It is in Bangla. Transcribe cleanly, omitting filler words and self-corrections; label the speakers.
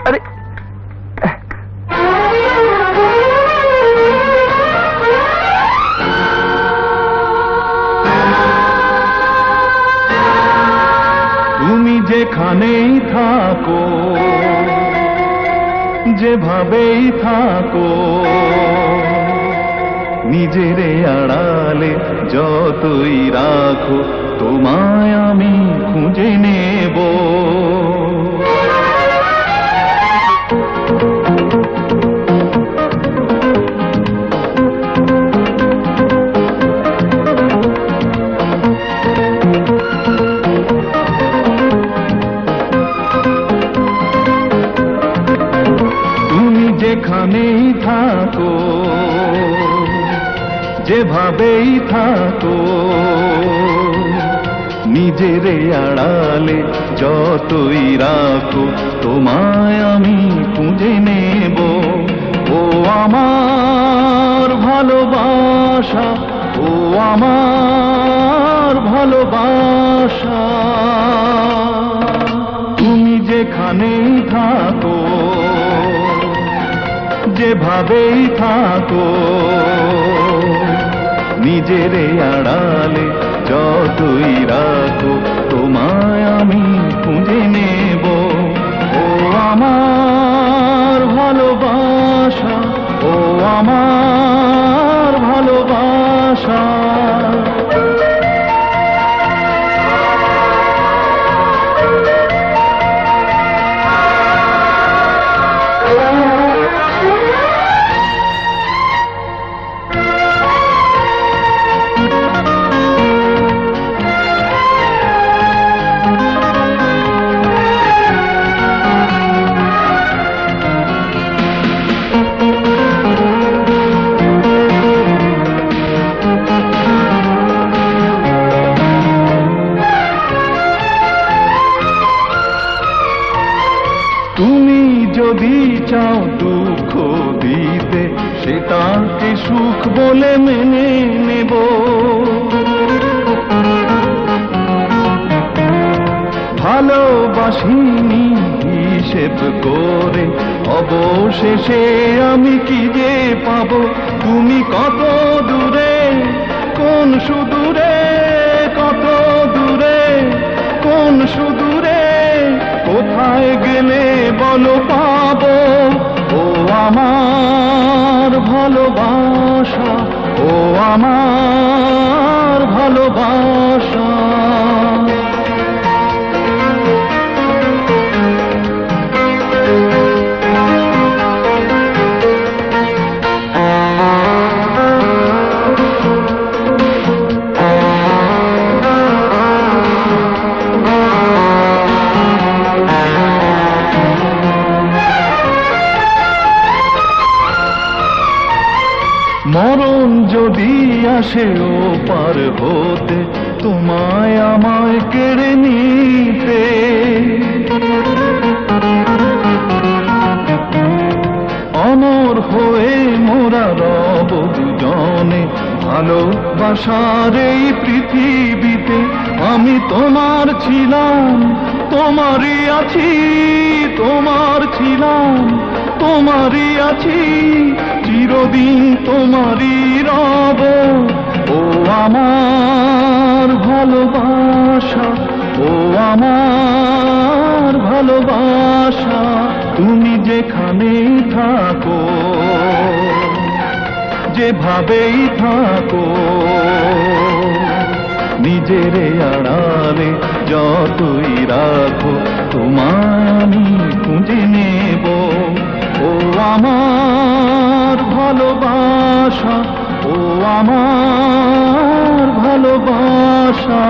Speaker 1: আরে
Speaker 2: তুমি যেখানেই থাকো, যেভাবেই থাকো, নিজেরে আড়ালে যতই রাখো, তোমায় আমি খুঁজে নেব। তুমি যেখানেই থাকো, যেভাবেই থাকো, নিজেরে আড়ালে যতই রাখো, তোমায় আমি খুঁজে নেব। ও আমার ভালোবাসা, ও আমার ভালোবাসা, তুমি যেখানেই থাকো, যেভাবেই থাকো, নিজেরে আড়ালে যতই রাখো, তোমায় আমি খুঁজে নেব। ও আমার ভালোবাসা, ও আমার ভালোবাসা। তুমি যদি চাও দুঃখ দিতে, সেটাকে সুখ বলে মেনে নেব। ভালোবাসিনি হিসেব করে, অবশেষে আমি কি যে পাবো? তুমি কত দূরে, কোন সুদূরে, কত দূরে, কোন সুদূরে, কোথায় গেলে বলো পাবো? ও আমার ভালোবাসা, ও আমার ভালোবাসা। মরণ যদি আসে ও পার হতে, তোমায় আমায় কেড়ে নিতে, অমর হয়ে মোরা রব দুজনে, ভালোবাসার এই পৃথিবীতে। আমি তোমার ছিলাম, তোমারই আছি, তোমার ছিলাম, তোমারই আছি, চিরদিন তোমারই রব। ও আমার ভালোবাসা, ও আমার ভালোবাসা, তুমি যেখানেই থাকো, যেভাবেই থাকো, নিজেরে আড়ালে যতই রাখো, তোমায় আমি খুঁজে নেব। ও আমার ভালোবাসা, ও আমার ভালোবাসা।